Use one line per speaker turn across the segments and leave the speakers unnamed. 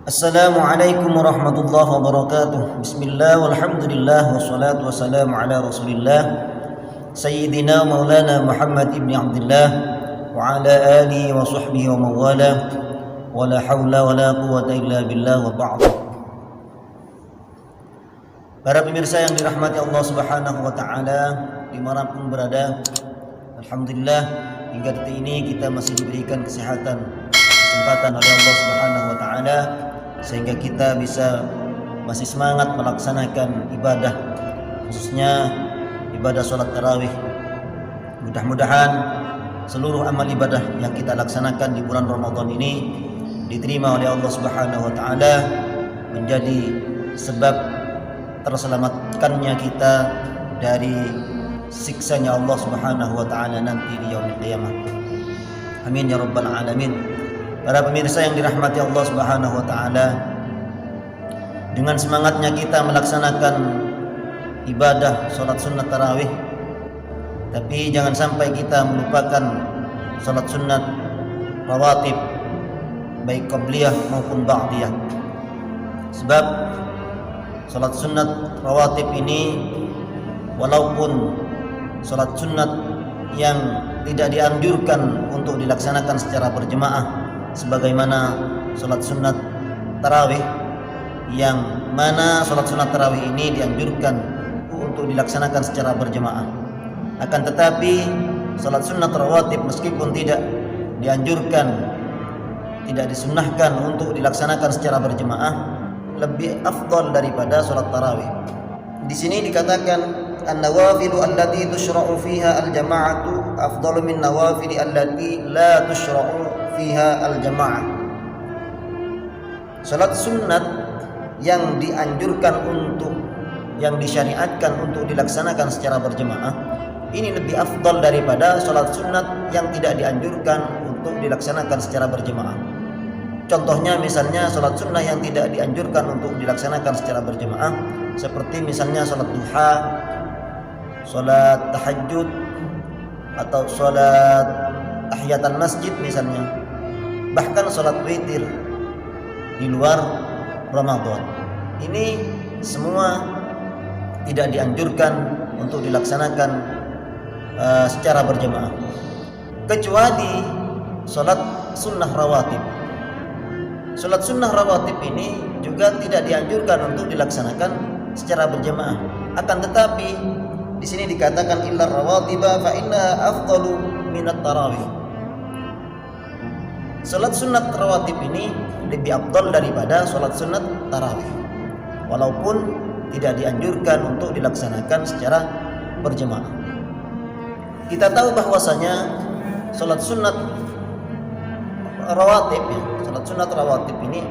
Assalamualaikum warahmatullahi wabarakatuh. Bismillah walhamdulillah wassalatu wassalamu ala Rasulillah Sayyidina Maulana Muhammad ibn Abdullah wa ala alihi wa sahbihi wa mawala wa la hawla wa la quwwata illa billah wa ba'd. Para pemirsa yang dirahmati Allah Subhanahu wa taala dimanapun berada, alhamdulillah hingga detik ini kita masih diberikan kesehatan, kesempatan oleh Allah Subhanahu wa taala sehingga kita bisa masih semangat melaksanakan ibadah, khususnya ibadah sholat tarawih. Mudah-mudahan seluruh amal ibadah yang kita laksanakan di bulan Ramadan ini diterima oleh Allah Subhanahu wa taala, menjadi sebab terselamatkannya kita dari siksanya Allah Subhanahu wa taala nanti di yaumil qiyamah. Amin ya rabbal alamin. Para pemirsa yang dirahmati Allah Subhanahu wa taala, dengan semangatnya kita melaksanakan ibadah salat sunat tarawih, tapi jangan sampai kita melupakan salat sunat rawatib baik qabliyah maupun ba'diyah. Sebab salat sunat rawatib ini walaupun salat sunat yang tidak dianjurkan untuk dilaksanakan secara berjemaah sebagaimana salat sunat tarawih, yang mana salat sunat tarawih ini dianjurkan untuk dilaksanakan secara berjemaah. Akan tetapi salat sunat rawatib meskipun tidak dianjurkan, tidak disunnahkan untuk dilaksanakan secara berjemaah, lebih afdal daripada salat tarawih. Di sini dikatakan an-nawafilu allati tushra'u fiha al-jama'atu afdalu min nawafili allati la tushra'u fiha al-jama'ah. Salat sunat yang dianjurkan untuk, yang disyariatkan untuk dilaksanakan secara berjemaah ini lebih afdal daripada salat sunat yang tidak dianjurkan untuk dilaksanakan secara berjemaah. Contohnya misalnya salat sunnah yang tidak dianjurkan untuk dilaksanakan secara berjemaah, seperti misalnya salat duha, salat tahajud, atau salat tahiyatan masjid misalnya, bahkan salat witir di luar Ramadan. Ini semua tidak dianjurkan untuk dilaksanakan secara berjemaah, kecuali salat sunnah rawatib. Salat sunnah rawatib ini juga tidak dianjurkan untuk dilaksanakan secara berjemaah. Akan tetapi di sini dikatakan illa rawatiba fa inna afdalu minat tarawih. Salat sunat rawatib ini lebih afdal daripada salat sunat tarawih, walaupun tidak dianjurkan untuk dilaksanakan secara berjemaah. Kita tahu bahwasanya salat sunat rawatib, salat sunat rawatib ini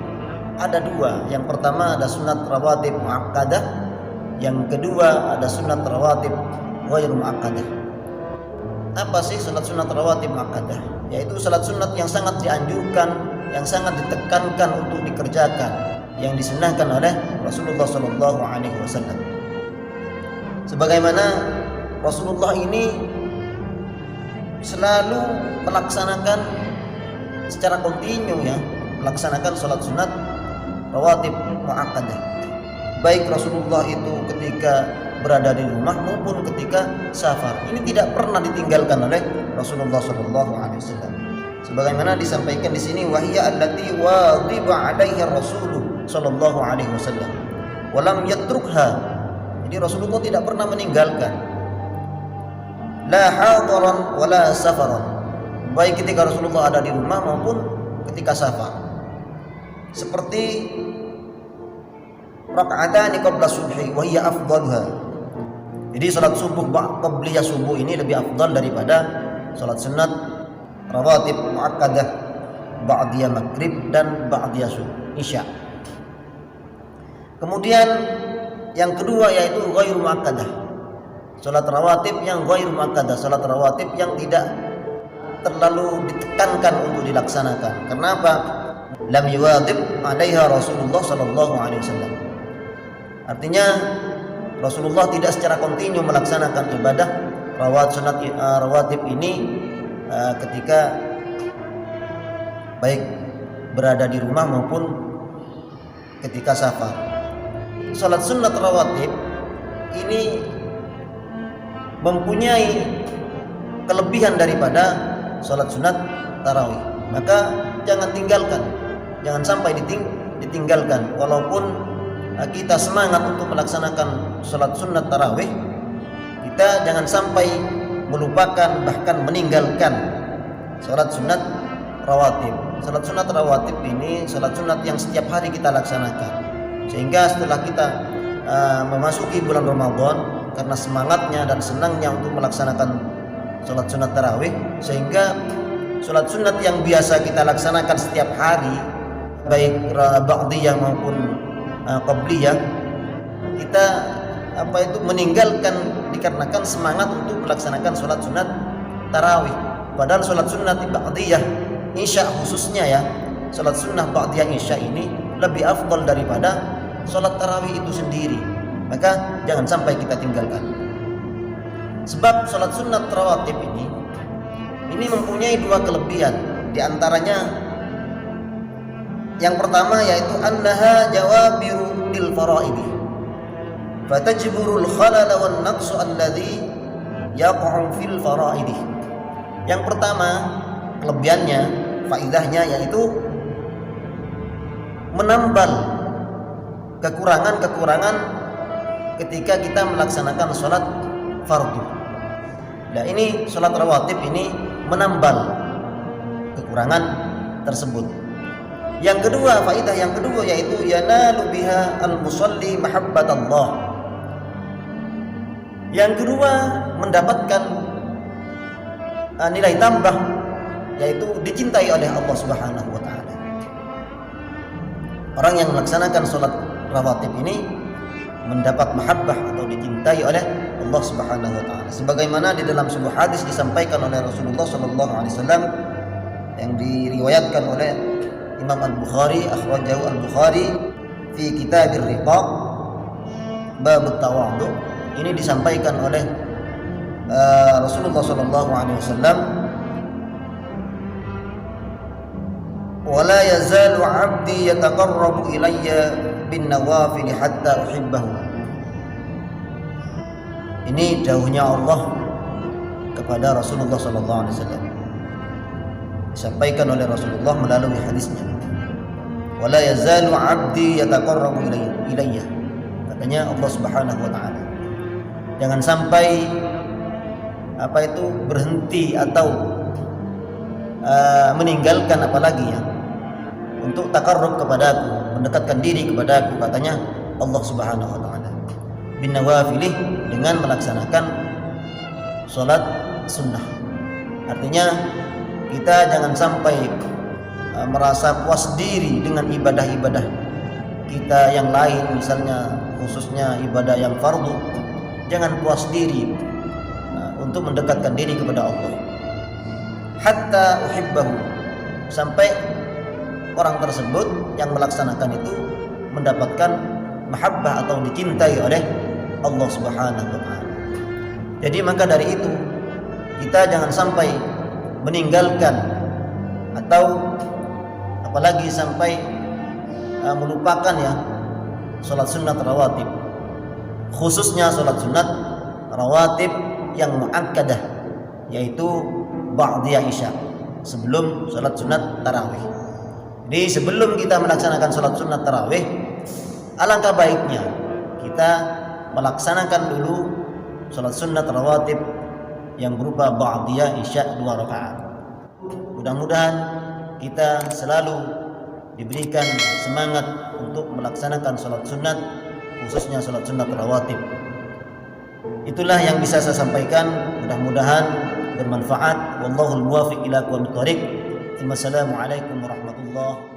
ada dua. Yang pertama ada sunat rawatib muakkadah, yang kedua ada sunat rawatib ghair muakkadah. Apa sih salat sunat rawatib muakkadah? Yaitu salat sunat yang sangat dianjurkan, yang sangat ditekankan untuk dikerjakan, yang disunnahkan oleh Rasulullah SAW. Sebagaimana Rasulullah ini selalu melaksanakan secara kontinu, ya, melaksanakan salat sunat rawatib muakkadah. Baik Rasulullah itu ketika berada di rumah maupun ketika safar, ini tidak pernah ditinggalkan oleh Rasulullah SAW. Sebagaimana disampaikan di sini, wahiyya allati wadiba 'alaiha Rasul sallallahu alaihi wasallam wa lam yatrukha. Jadi Rasulullah tidak pernah meninggalkan, la hadiran wala safaran, baik ketika Rasulullah ada di rumah maupun ketika safar. Seperti raka'atani qabla subhi wa hiya afdaluha. Jadi salat subuh qabliyah subuh ini lebih afdal daripada salat sunat rawatib muakkadah ba'diyah maghrib dan ba'diyah isya. Kemudian yang kedua yaitu ghair muakkadah. Salat rawatib yang ghair muakkadah, salat rawatib yang tidak terlalu ditekankan untuk dilaksanakan. Kenapa? Lam yuwadib 'alaiha Rasulullah sallallahu alaihi wasallam. Artinya Rasulullah tidak secara kontinu melaksanakan ibadah rawatib ini ketika baik berada di rumah maupun ketika safar. Salat sunat rawatib ini mempunyai kelebihan daripada salat sunat tarawih. Maka jangan tinggalkan, jangan sampai ditinggalkan. Walaupun kita semangat untuk melaksanakan salat sunat tarawih, kita jangan sampai melupakan bahkan meninggalkan salat sunat rawatib. Salat sunat rawatib ini salat sunat yang setiap hari kita laksanakan, sehingga setelah kita memasuki bulan Ramadan, karena semangatnya dan senangnya untuk melaksanakan salat sunat tarawih, sehingga salat sunat yang biasa kita laksanakan setiap hari, baik ba'diyah maupun qabliyah, kita meninggalkan dikarenakan semangat untuk melaksanakan salat sunat tarawih. Padahal salat sunat ba'diyah isya khususnya ya, salat sunnah ba'diyah isya ini lebih afdal daripada salat tarawih itu sendiri. Maka jangan sampai kita tinggalkan. Sebab salat sunnat rawatib ini mempunyai dua kelebihan. Di antaranya yang pertama yaitu annaha jawabiru lil faraidi fatajburul khalal wan naqsu alladhi yaqa'u fil faraidi. Yang pertama kelebihannya, faidahnya yaitu menambal kekurangan-kekurangan ketika kita melaksanakan sholat fardu. Nah, ini sholat rawatib ini menambal kekurangan tersebut. Yang kedua, faidah yang kedua yaitu yanalu biha al-musalli mahabbatallah. Yang kedua, mendapatkan nilai tambah yaitu dicintai oleh Allah Subhanahu wa taala. Orang yang melaksanakan sholat rawatib ini mendapat mahabbah atau dicintai oleh Allah Subhanahu wa taala. Sebagaimana di dalam sebuah hadis disampaikan oleh Rasulullah sallallahu alaihi wasallam yang diriwayatkan oleh Imam Al-Bukhari, akhrajahu Al-Bukhari fi Kitabir Riqaq bab at-tawadhu. Ini disampaikan oleh Rasulullah sallallahu alaihi wasallam, wala yazalu 'abdi yataqarrabu ilayya bin nawafil hatta uhibbahu. Ini dawuhnya Allah kepada Rasulullah sallallahu alaihi wasallam, disampaikan oleh Rasulullah melalui hadisnya. Wala yazalu 'abdi yataqarrabu ilayya, katanya Allah Subhanahu wa taala, jangan sampai berhenti atau meninggalkan apalagi ya untuk takarrub kepadaku, mendekatkan diri kepadaku, katanya Allah Subhanahu wa taala, bin nawafilih, dengan melaksanakan salat sunnah. Artinya kita jangan sampai merasa puas diri dengan ibadah-ibadah kita yang lain, misalnya khususnya ibadah yang fardu. Jangan puas diri untuk mendekatkan diri kepada Allah hatta uhibbahu, sampai orang tersebut yang melaksanakan itu mendapatkan mahabbah atau dicintai oleh Allah Subhanahu wa taala. Jadi maka dari itu kita jangan sampai meninggalkan atau apalagi sampai melupakan ya salat sunat rawatib, khususnya salat sunat rawatib yang muakkadah, yaitu ba'diyah isya, sebelum salat sunat tarawih. Jadi sebelum kita melaksanakan salat sunat tarawih, alangkah baiknya kita melaksanakan dulu salat sunat rawatib yang berupa ba'diyah isya 2 rakaat. Mudah-mudahan kita selalu diberikan semangat untuk melaksanakan salat sunat, khususnya salat sunat rawatib. Itulah yang bisa saya sampaikan, mudah-mudahan bermanfaat. Wallahul muwaffiq ila aqwamit thoriq. Wassalamualaikum warahmatullahi wabarakatuh.